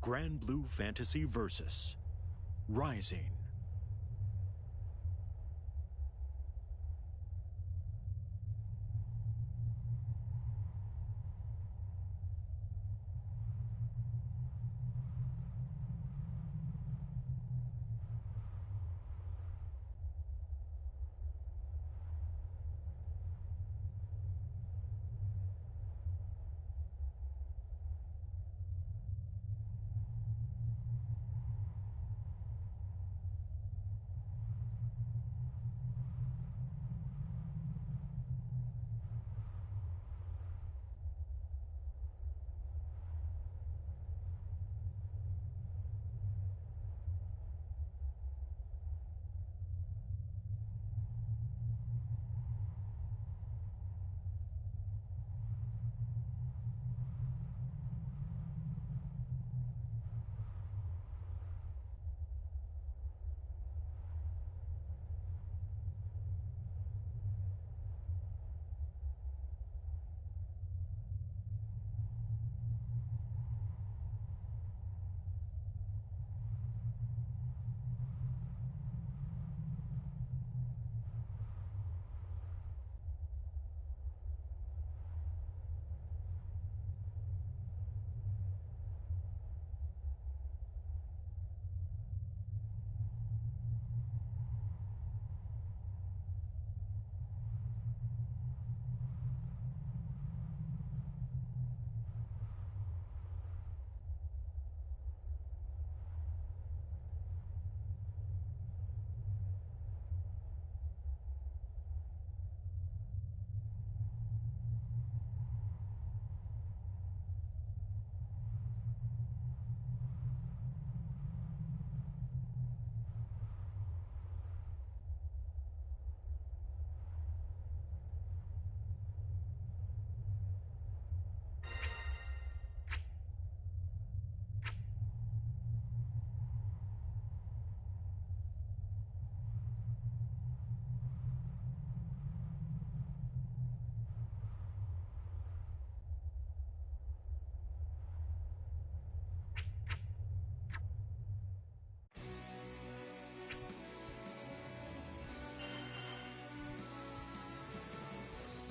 Grand Blue Fantasy Versus Rising.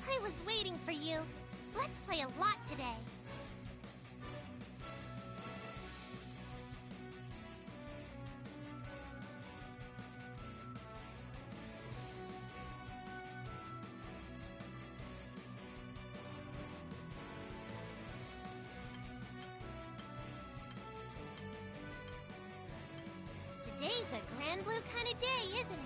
I was waiting for you. Let's play a lot today. Today's a Grand Blue kind of day, isn't it?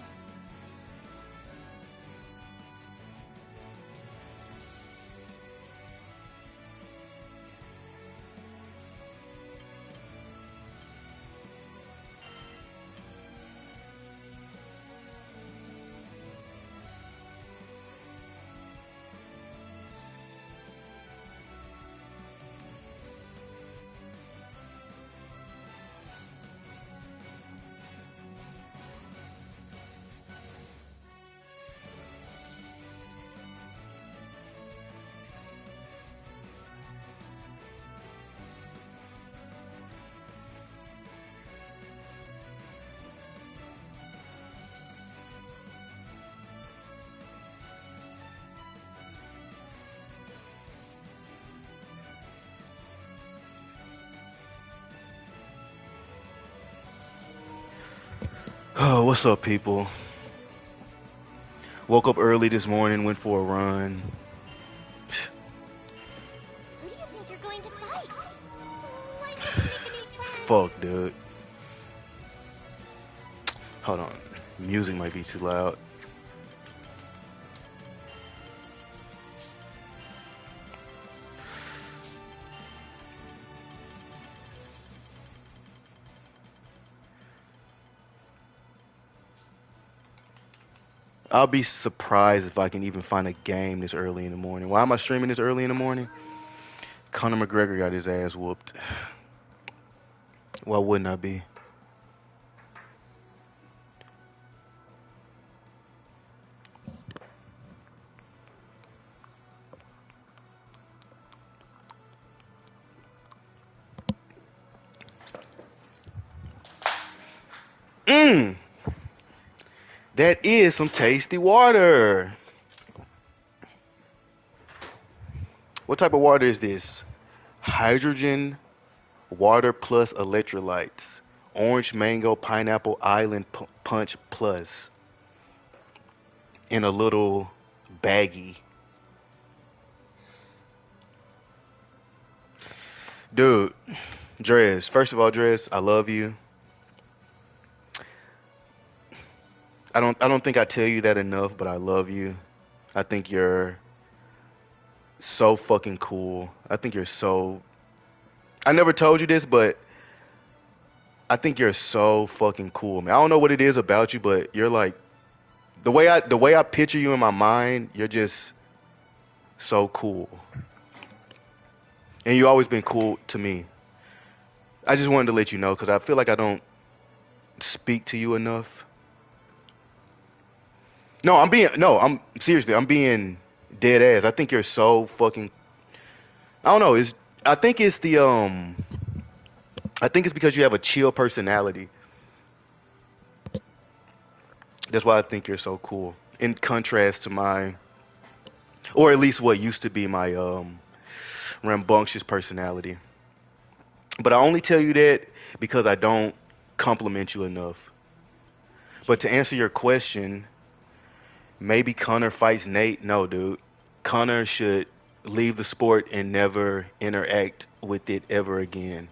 Oh, what's up, people? Woke up early this morning, went for a run. Who do you think you're going to fight? Oh, I hope you make a new friend. Fuck, dude. Hold on. Music might be too loud. I'll be surprised if I can even find a game this early in the morning. Why am I streaming this early in the morning? Conor McGregor got his ass whooped. Why wouldn't I be? Mmm. That is some tasty water. What type of water is this? Hydrogen water plus electrolytes. Orange mango pineapple island punch plus. In a little baggie. Dude, Drez, first of all, Drez, I love you. I don't think I tell you that enough, but I love you. I think you're so fucking cool. I think you're so I never told you this, but I think you're so fucking cool, man. I don't know what it is about you, but you're like the way I picture you in my mind, you're just so cool. And you always been cool to me. I just wanted to let you know because I feel like I don't speak to you enough. I'm seriously, I'm being dead ass. I think you're so fucking I don't know, it's I think it's the I think it's because you have a chill personality. That's why I think you're so cool. In contrast to my or at least what used to be my rambunctious personality. But I only tell you that because I don't compliment you enough. But to answer your question, maybe Connor fights Nate. No, dude. Connor should leave the sport and never interact with it ever again.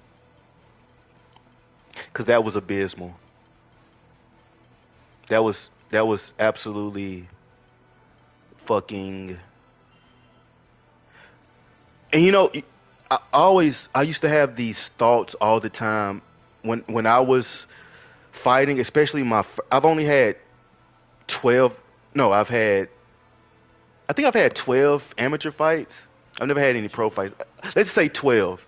Cause that was abysmal. That was absolutely fucking. And I used to have these thoughts all the time when I was fighting, especially I've only had 12. No, I think I've had 12 amateur fights. I've never had any pro fights. Let's say 12.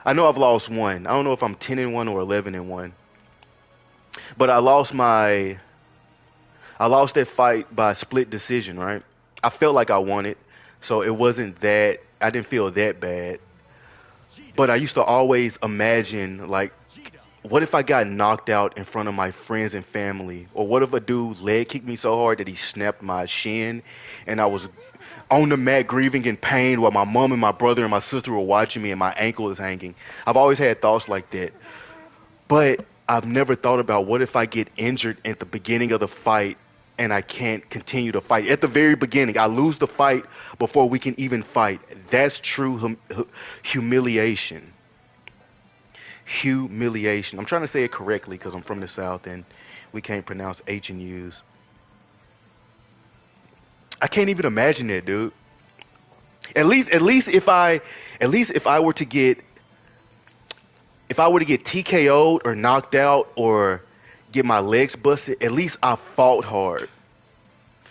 I know I've lost one. I don't know if I'm 10-1 or 11-1. But I lost that fight by split decision, right? I felt like I won it, so it wasn't that I didn't feel that bad. But I used to always imagine like what if I got knocked out in front of my friends and family? Or what if a dude leg kicked me so hard that he snapped my shin and I was on the mat grieving in pain while my mom and my brother and my sister were watching me and my ankle is hanging? I've always had thoughts like that. But I've never thought about what if I get injured at the beginning of the fight and I can't continue to fight. At the very beginning, I lose the fight before we can even fight. That's true humiliation. Humiliation. I'm trying to say it correctly because I'm from the South and we can't pronounce H and U's. I can't even imagine that, dude. At least if I were to get TKO'd or knocked out or get my legs busted, at least I fought hard.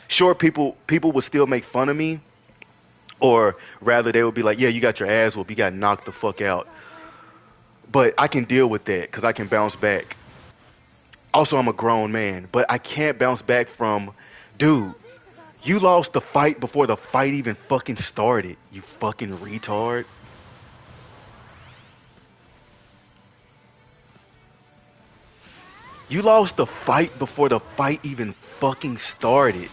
Sure, people would still make fun of me, or rather they would be like, "Yeah, you got your ass whooped, you got knocked the fuck out." But I can deal with that because I can bounce back. Also, I'm a grown man, but I can't bounce back from, dude, you lost the fight before the fight even fucking started, you fucking retard. You lost the fight before the fight even fucking started.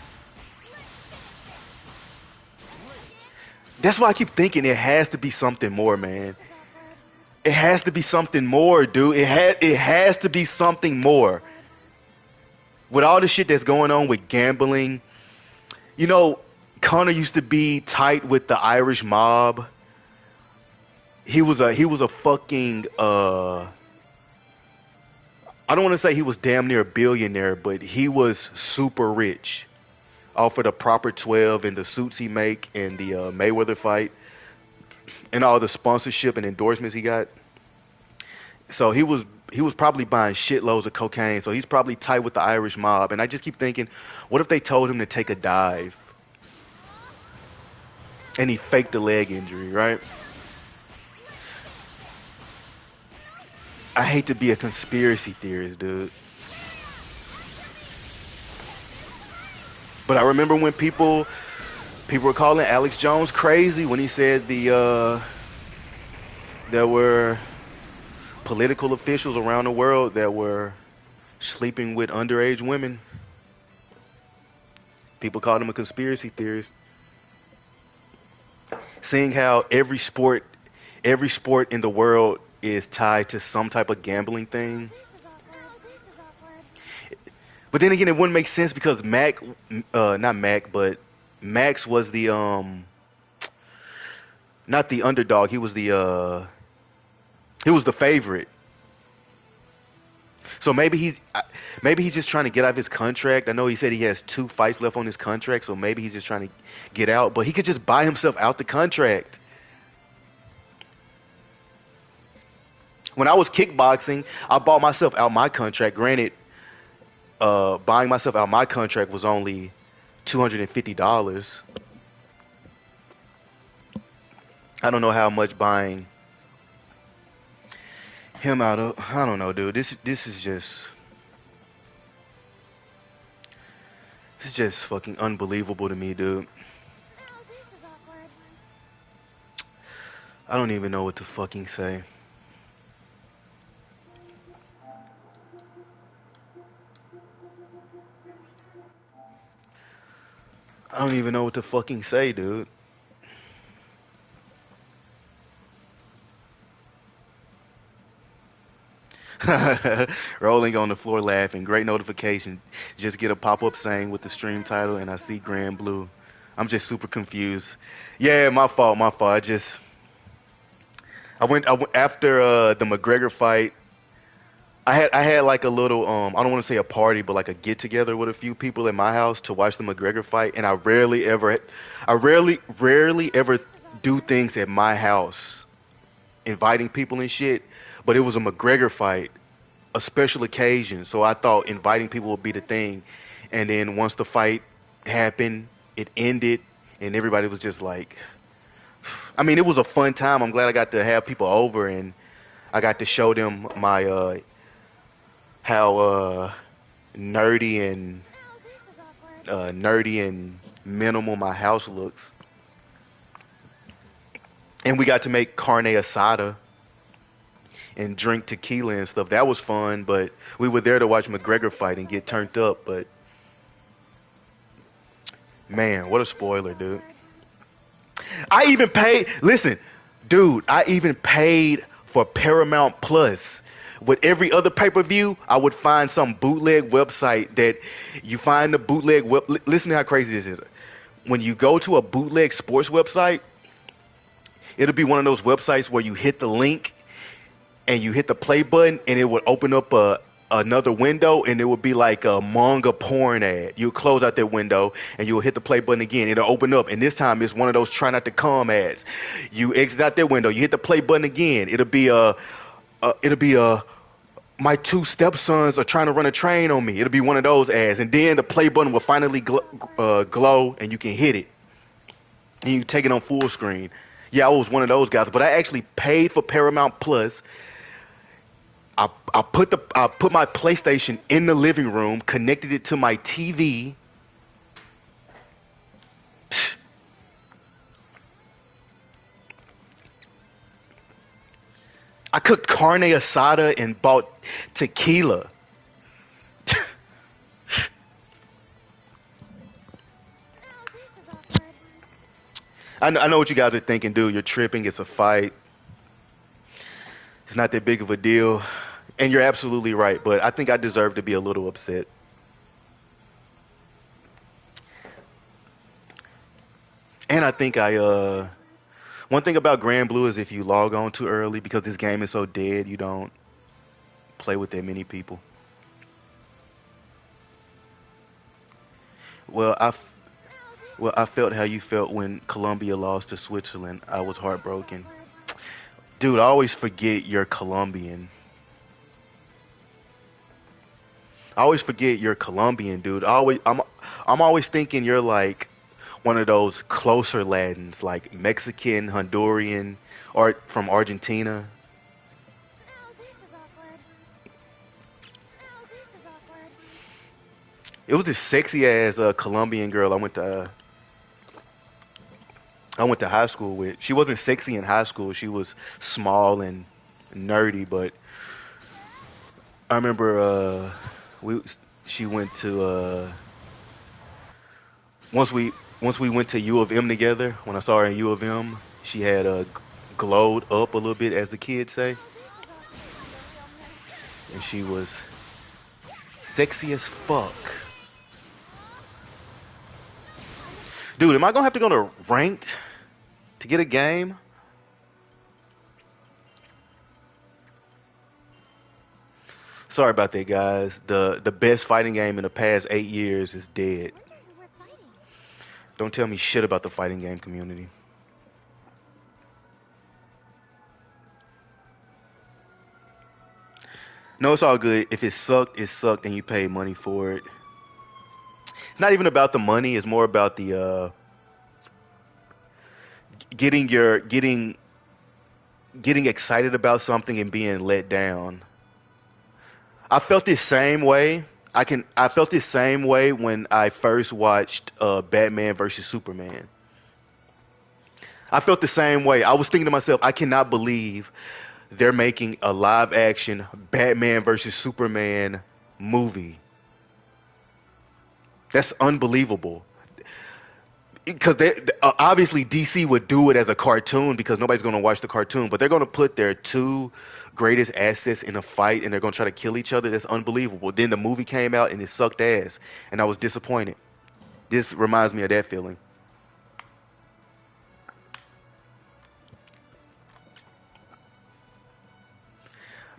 That's why I keep thinking it has to be something more, man. It has to be something more, dude. It has to be something more. With all the shit that's going on with gambling, you know, Connor used to be tight with the Irish mob. He was a fucking I don't want to say he was damn near a billionaire, but he was super rich off of the proper 12 and the suits he make and the Mayweather fight and all the sponsorship and endorsements he got. So he was probably buying shitloads of cocaine. So he's probably tight with the Irish mob. And I just keep thinking, what if they told him to take a dive and he faked the leg injury, right? I hate to be a conspiracy theorist, dude. But I remember when people were calling Alex Jones crazy when he said there were political officials around the world that were sleeping with underage women. People call them a conspiracy theorist. Seeing how every sport in the world is tied to some type of gambling thing. This is awkward. Oh, this is awkward. But then again, it wouldn't make sense because not Mac, but Max was the not the underdog. He was the favorite. So maybe he's just trying to get out of his contract. I know he said he has 2 fights left on his contract, so maybe he's just trying to get out. But he could just buy himself out the contract. When I was kickboxing, I bought myself out my contract. Granted, buying myself out my contract was only $250. I don't know how much buying him out of. I don't know, dude. This is just fucking unbelievable to me, dude. Oh, this is awkward. I don't even know what to fucking say. I don't even know what to fucking say, dude. Rolling on the floor laughing. Great notification. Just get a pop-up saying with the stream title and I see Grand Blue. I'm just super confused. Yeah, my fault, my fault. I went after the McGregor fight. I had like a little I don't want to say a party, but like a get together with a few people at my house to watch the McGregor fight, and I rarely ever do things at my house, inviting people and shit. But it was a McGregor fight, a special occasion, so I thought inviting people would be the thing. And then once the fight happened, it ended, and everybody was just like, I mean, it was a fun time. I'm glad I got to have people over, and I got to show them my how nerdy and Oh, this is awkward. nerdy and minimal my house looks. And we got to make carne asada and drink tequila and stuff. That was fun, but we were there to watch McGregor fight and get turned up. But man, what a spoiler, dude. I even paid, listen, dude, I even paid for Paramount Plus. With every other pay-per-view, I would find some bootleg website that you find the bootleg listen to how crazy this is. When you go to a bootleg sports website, it'll be one of those websites where you hit the link and you hit the play button and it would open up another window and it would be like a manga porn ad. You close out that window and you'll hit the play button again. It'll open up and this time it's one of those try not to come ads. You exit out that window. You hit the play button again. It'll be my 2 stepsons are trying to run a train on me. It'll be one of those ads. And then the play button will finally glow and you can hit it. And you take it on full screen. Yeah, I was one of those guys. But I actually paid for Paramount Plus. I put my PlayStation in the living room, connected it to my TV. I cooked carne asada and bought tequila. Oh, this is awkward. I know what you guys are thinking, dude. You're tripping. It's a fight. It's not that big of a deal. And you're absolutely right, but I think I deserve to be a little upset. And I think one thing about Grand Blue is if you log on too early because this game is so dead, you don't play with that many people. Well, Oh, this well, I felt how you felt when Colombia lost to Switzerland. I was is heartbroken. awkward. Dude, I always forget you're Colombian. I always forget you're Colombian, dude. I'm always thinking you're like one of those closer Latins, like Mexican, Honduran, or from Argentina. Oh, this is awkward. Oh, this is awkward. It was this sexy ass Colombian girl I went to high school with. She wasn't sexy in high school. She was small and nerdy, but I remember We she went to once we went to U of M together. When I saw her in U of M, she had glowed up a little bit, as the kids say, Now this is awkward and a real mess. and she was sexy as fuck. Dude, am I gonna have to go to ranked to get a game? Sorry about that, guys. The best fighting game in the past 8 years is dead. Wonder who we're fighting. Don't tell me shit about the fighting game community. No, it's all good. If it sucked, and you paid money for it. It's not even about the money. It's more about the getting excited about something and being let down. I felt this same way. I felt this same way when I first watched Batman versus Superman. I felt the same way. I was thinking to myself, I cannot believe they're making a live action Batman versus Superman movie. That's unbelievable. Because obviously DC would do it as a cartoon because nobody's going to watch the cartoon, but they're going to put their two greatest assets in a fight and they're going to try to kill each other. That's unbelievable. Then the movie came out and it sucked ass, and I was disappointed. This reminds me of that feeling.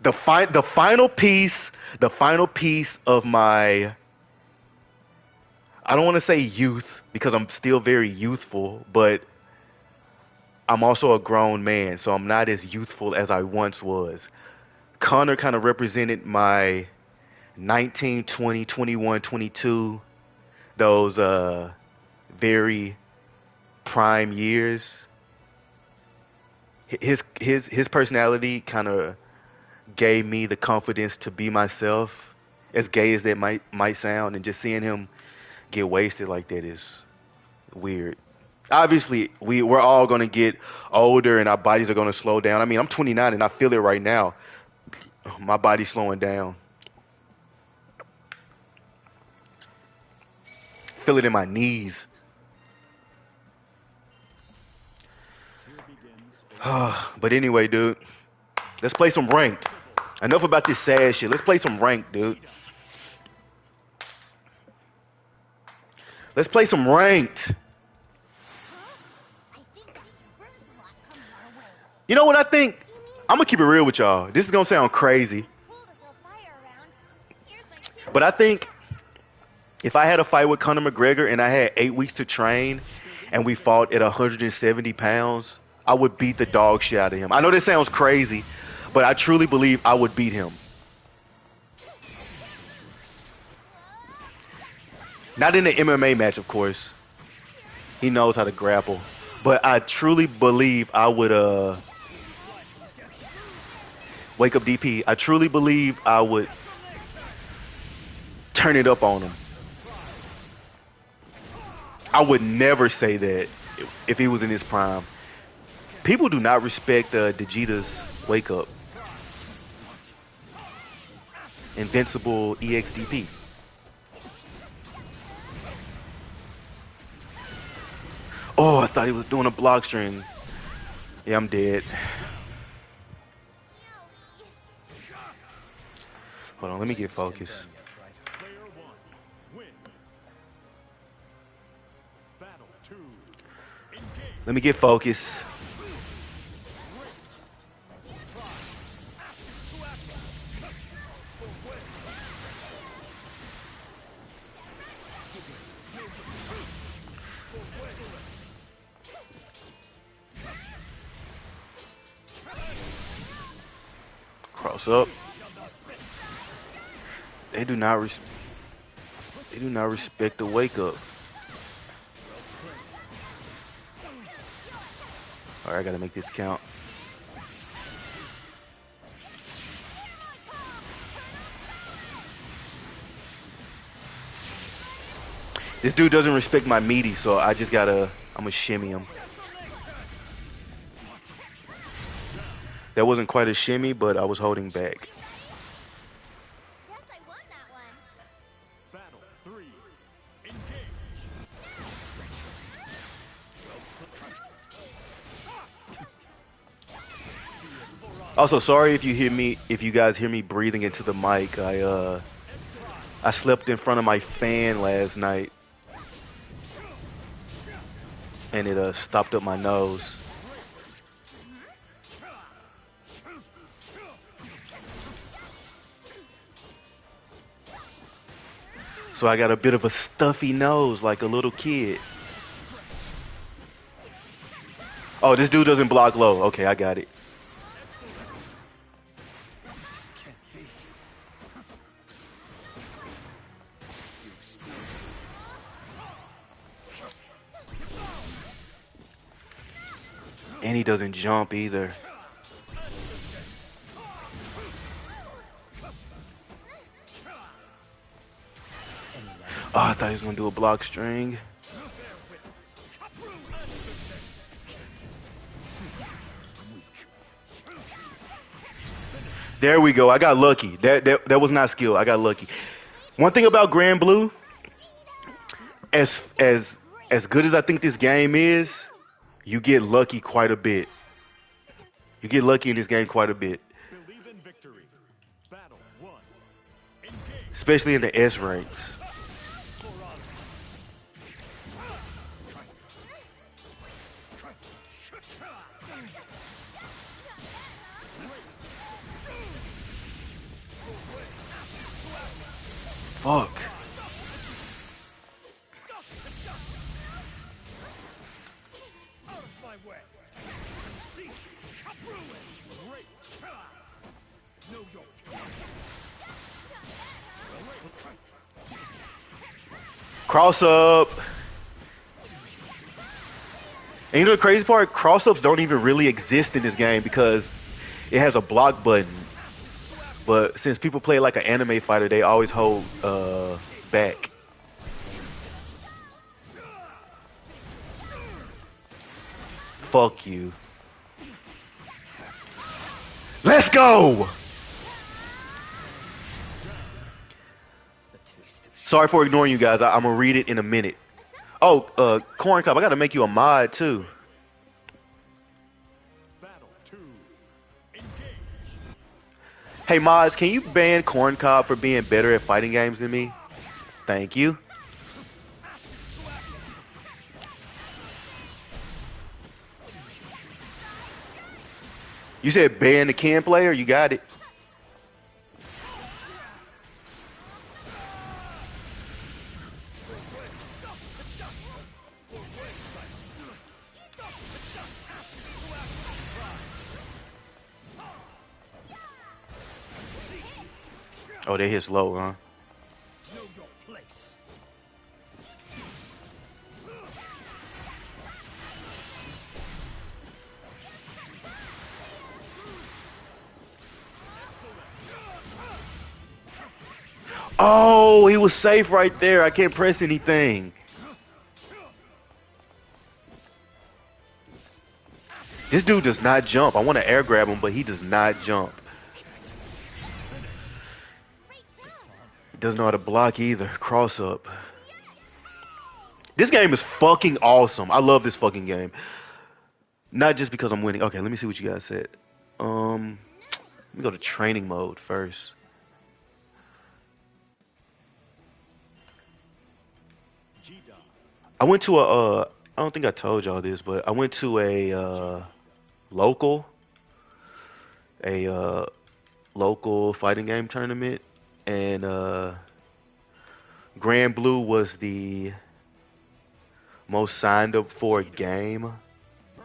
The final piece of my, I don't want to say youth because I'm still very youthful, but I'm also a grown man, so I'm not as youthful as I once was. Connor kind of represented my 19, 20, 21, 22, those very prime years. His personality kind of gave me the confidence to be myself, as gay as that might sound, and just seeing him get wasted like that is weird. Obviously, we're all gonna get older and our bodies are gonna slow down. I mean, I'm 29 and I feel it right now. My body's slowing down. Feel it in my knees. But anyway, dude, let's play some ranked. Enough about this sad shit. Let's play some ranked, dude. Let's play some ranked. I think that's Brimslot coming our way. You know what I think? You mean I'm gonna keep it real with y'all. This is gonna sound crazy, cool to throw fire around? Here's my two. but I think if I had a fight with Conor McGregor and I had 8 weeks to train and we fought at 170 pounds, I would beat the dog shit out of him. I know this sounds crazy, but I truly believe I would beat him. Not in the MMA match, of course. He knows how to grapple. But I truly believe I would wake up DP. I truly believe I would turn it up on him. I would never say that if he was in his prime. People do not respect Vegeta's wake up. Invincible EXDP. Oh, I thought he was doing a block string. Yeah, I'm dead. Hold on, let me get focused. Player one, win. Battle two, engage. Let me get focused. Cross up. They do not respect the wake up. Alright, I gotta make this count. This dude doesn't respect my meaty, so I'm gonna shimmy him. That wasn't quite a shimmy, but I was holding back. Guess I won that one. Also, sorry if you guys hear me breathing into the mic. I slept in front of my fan last night and it stopped up my nose. So I got a bit of a stuffy nose like a little kid. Oh, this dude doesn't block low. Okay, I got it. And he doesn't jump either. Oh, I thought he was gonna do a block string. There we go. I got lucky. That was not skill. I got lucky. One thing about Grand Blue, as as as good as I think this game is, you get lucky quite a bit. You get lucky in this game quite a bit, Believe in victory. Battle 1. Engage. especially in the S ranks. Fuck. Out of my way. See. Great. Know your Cross up. And you know the crazy part? Cross ups don't even really exist in this game because it has a block button. But since people play like an anime fighter, they always hold back. Fuck you. Let's go! Sorry for ignoring you guys. I'm gonna read it in a minute. Oh, Corn Cup, I gotta make you a mod too. battle 2. Engage. Hey mods, can you ban Corn Cob for being better at fighting games than me? Thank you. You said ban the Ken player? You got it. Oh, they hit slow, huh? Know your place. Oh, he was safe right there. I can't press anything. This dude does not jump. I want to air grab him, but he does not jump. He doesn't know how to block either. Cross up. This game is fucking awesome. I love this fucking game. Not just because I'm winning. Okay, let me see what you guys said. Let me go to training mode first. I went to I don't think I told y'all this, but I went to local a local fighting game tournament, and Grand Blue was the most signed up for a game,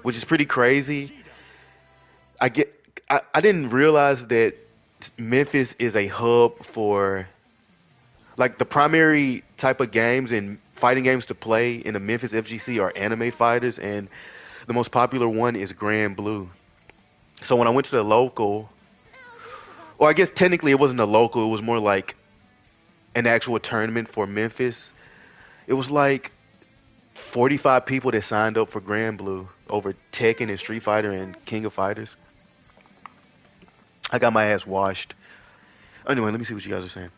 which is pretty crazy. I didn't realize that Memphis is a hub for like the primary type of games and fighting games to play in the Memphis FGC are anime fighters, and the most popular one is Grand Blue. So when I went to the local, or I guess technically it wasn't a local, it was more like an actual tournament for Memphis. It was like 45 people that signed up for Grand Blue over Tekken and Street Fighter and King of Fighters. I got my ass washed. Anyway, let me see what you guys are saying.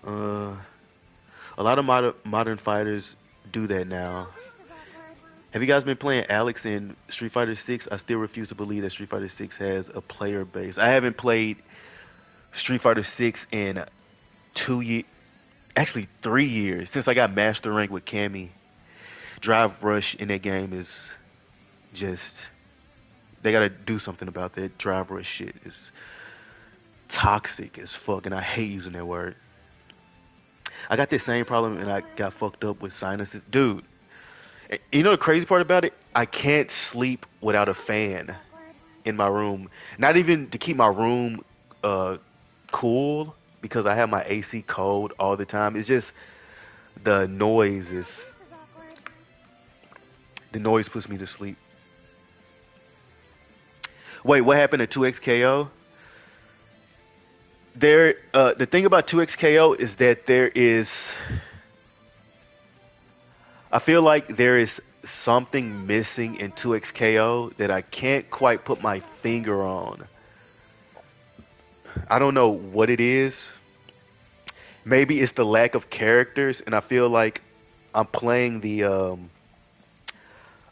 A lot of modern fighters do that now. Have you guys been playing Alex in Street Fighter 6? I still refuse to believe that Street Fighter 6 has a player base. I haven't played Street Fighter 6 in 2 years, actually 3 years since I got Master Rank with Cammy. Drive Rush in that game is just they gotta do something about that Drive Rush shit. It's toxic as fuck, and I hate using that word. I got this same problem, and I got fucked up with sinuses, dude. You know the crazy part about it? I can't sleep without a fan in my room. Not even to keep my room uh cool because I have my AC cold all the time. It's just the noise is the noise puts me to sleep. Wait, what happened to 2XKO? The thing about 2XKO is that I feel like there is something missing in 2XKO that I can't quite put my finger on. I don't know what it is. Maybe it's the lack of characters, and I feel like I'm playing the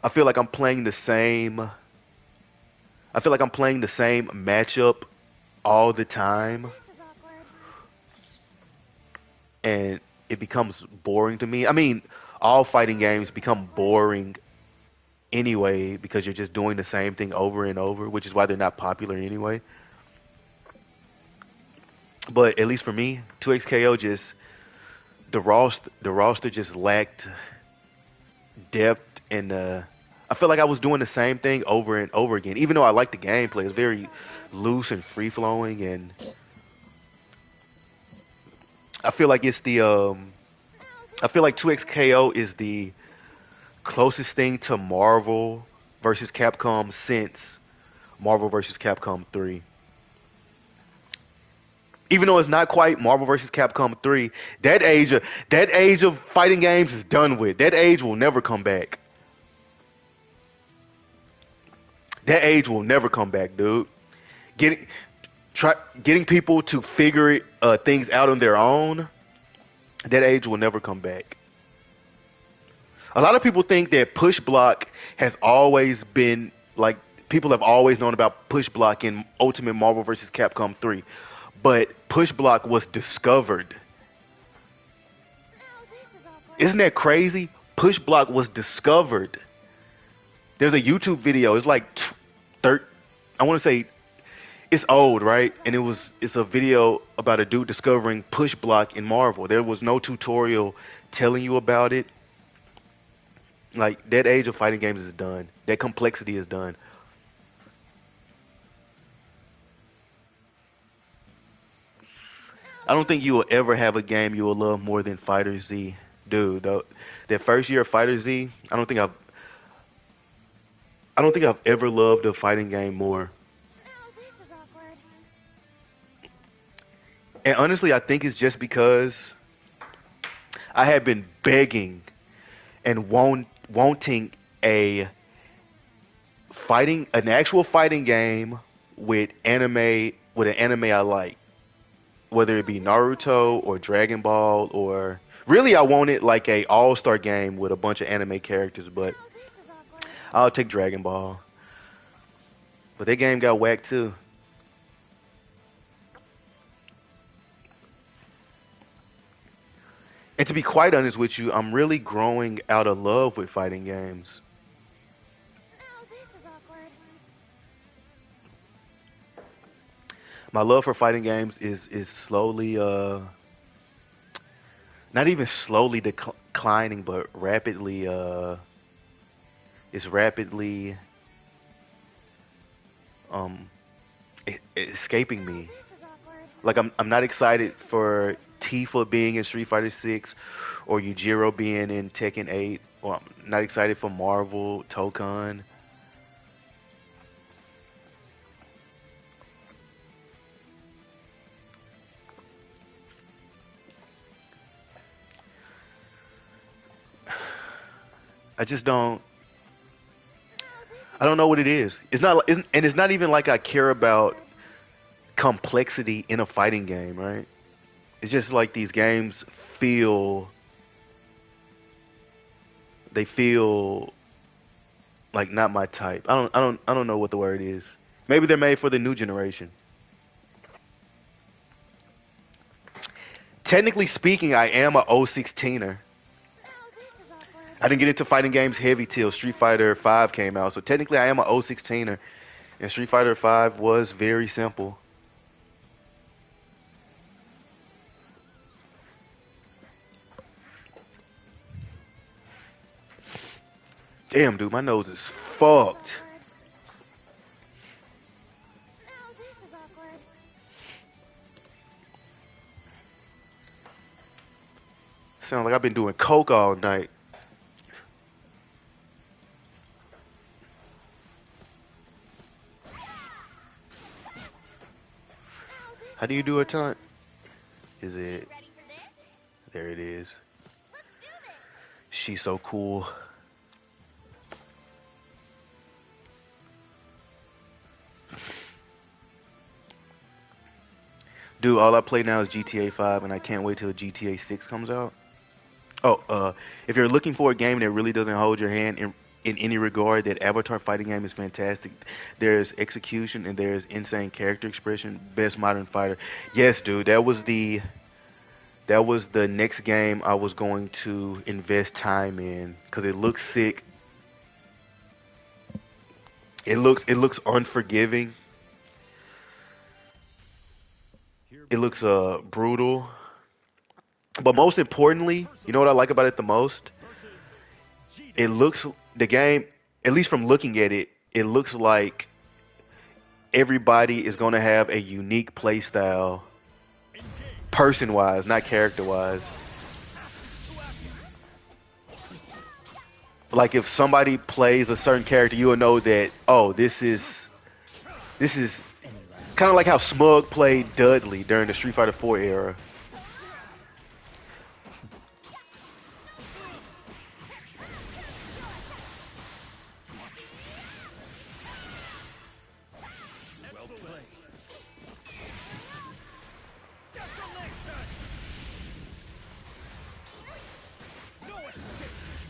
I feel like I'm playing the same I feel like I'm playing the same matchup all the time, and it becomes boring to me. I mean, all fighting games become boring anyway because you're just doing the same thing over and over, which is why they're not popular anyway. But at least for me, 2XKO just the roster just lacked depth, and I felt like I was doing the same thing over and over again. Even though I like the gameplay, it's very loose and free flowing, and I feel like it's the I feel like 2XKO is the closest thing to Marvel versus Capcom since Marvel versus Capcom 3. Even though it's not quite Marvel versus Capcom 3, that age of fighting games is done with. That age will never come back. That age will never come back, dude. Getting getting people to figure things out on their own. That age will never come back. A lot of people think that push block has always been like people have always known about push block in Ultimate Marvel vs. Capcom 3, but push block was discovered. Isn't that crazy? Push block was discovered. There's a YouTube video. It's like I want to say it's old, right? And it's a video about a dude discovering push block in Marvel. There was no tutorial telling you about it. Like that age of fighting games is done. That complexity is done. I don't think you will ever have a game you will love more than Fighter Z. Dude, though, that first year of Fighter Z, I don't think I've ever loved a fighting game more. And honestly, I think it's just because I have been begging and wanting a an actual fighting game with an anime I like, whether it be Naruto or Dragon Ball, or really I wanted like a all-star game with a bunch of anime characters, but I'll take Dragon Ball. But that game got whacked too. And to be quite honest with you, I'm really growing out of love with fighting games. My love for fighting games is slowly not even slowly declining, but rapidly it's rapidly um escaping me. Like I'm not excited for Tifa being in Street Fighter 6 or Yujiro being in Tekken 8, or I'm not excited for Marvel Tokan. I just I don't know what it is. And it's not even like I care about complexity in a fighting game, right? It's just like these games feel they feel like not my type. I don't know what the word is. Maybe they're made for the new generation. Technically speaking, I am a 016er. Now this is awkward. I didn't get into fighting games heavy till Street Fighter 5 came out. So technically I am a 016er. And Street Fighter 5 was very simple. Damn, dude, my nose is fucked. Now this is awkward. Sounds like I've been doing coke all night. Now this How do is you do a awkward. taunt? Is it? Ready for this? There it is. Let's do this. She's so cool. Dude, all I play now is GTA 5, and I can't wait till GTA 6 comes out. Oh, if you're looking for a game that really doesn't hold your hand in any regard, that Avatar fighting game is fantastic. There's execution and there's insane character expression. Best modern fighter. Yes, dude, that was the next game I was going to invest time in because it looks sick. It looks unforgiving. It looks brutal. But most importantly, you know what I like about it the most? It looks the game, at least from looking at it, it looks like everybody is going to have a unique play style, person wise, not character wise. Like if somebody plays a certain character, you will know that this is kind of like how Smug played Dudley during the Street Fighter 4 era.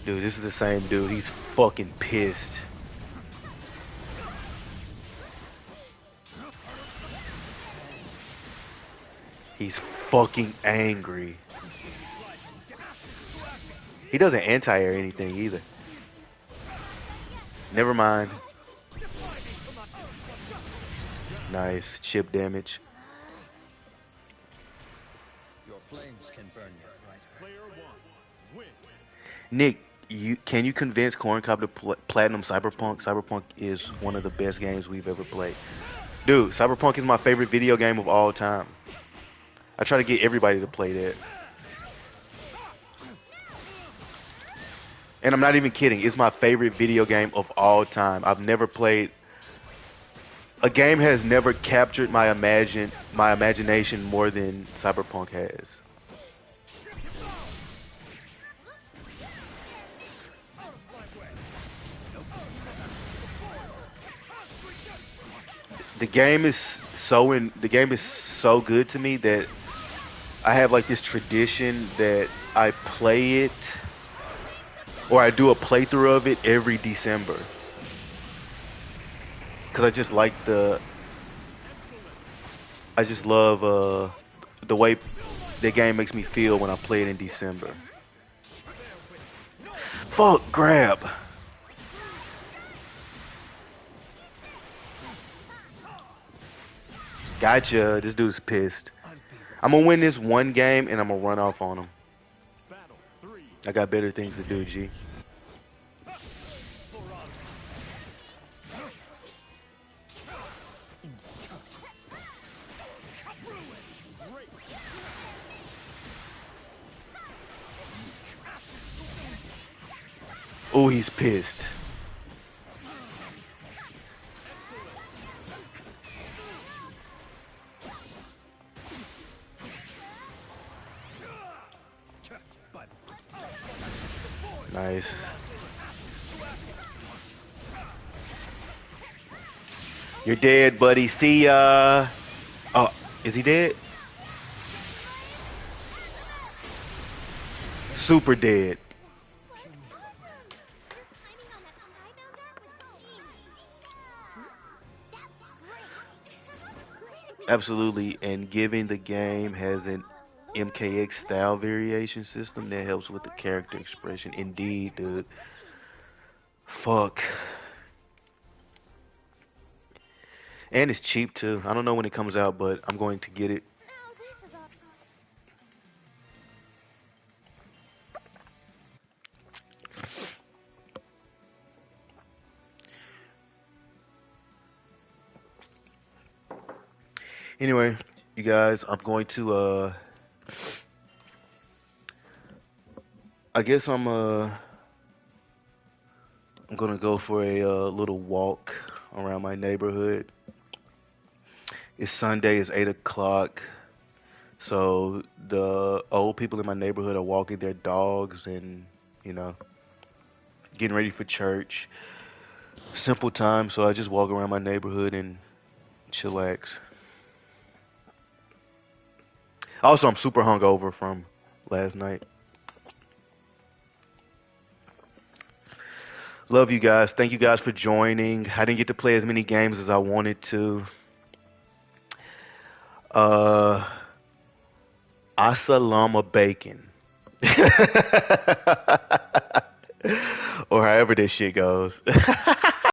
Dude, this is the same dude. He's fucking pissed. He's fucking angry. He doesn't anti-air anything either. Never mind. Nice chip damage. Your flames can burn you brighter. Player one, win. Nick, can you convince Corn Cob to platinum Cyberpunk? Cyberpunk is one of the best games we've ever played. Dude, Cyberpunk is my favorite video game of all time. I try to get everybody to play that. And I'm not even kidding. It's my favorite video game of all time. I've never played... A game has never captured my imagination more than Cyberpunk has. The game is so good to me that I have like this tradition that I play it or I do a playthrough of it every December. Cause I just love the way the game makes me feel when I play it in December. Fuck, grab. Gotcha. This dude's pissed. I'm gonna win this one game and I'm gonna run off on him. Battle three. I got better things to do, G. Oh, he's pissed. Nice. You're dead, buddy. See ya. Oh, is he dead? Super dead. Your timing on that skybound art was Absolutely, and given the game has an MKX style variation system that helps with the character expression. Indeed, dude. Fuck. And it's cheap too. I don't know when it comes out, but I'm going to get it. Now this is awkward. Anyway, you guys, I guess I'm gonna go for a little walk around my neighborhood. It's Sunday, it's 8 o'clock. So the old people in my neighborhood are walking their dogs and, you know, getting ready for church. Simple time, so I just walk around my neighborhood and chillax. Also, I'm super hungover from last night. Love you guys. Thank you guys for joining. I didn't get to play as many games as I wanted to. Uh, Asalama bacon. Or however this shit goes.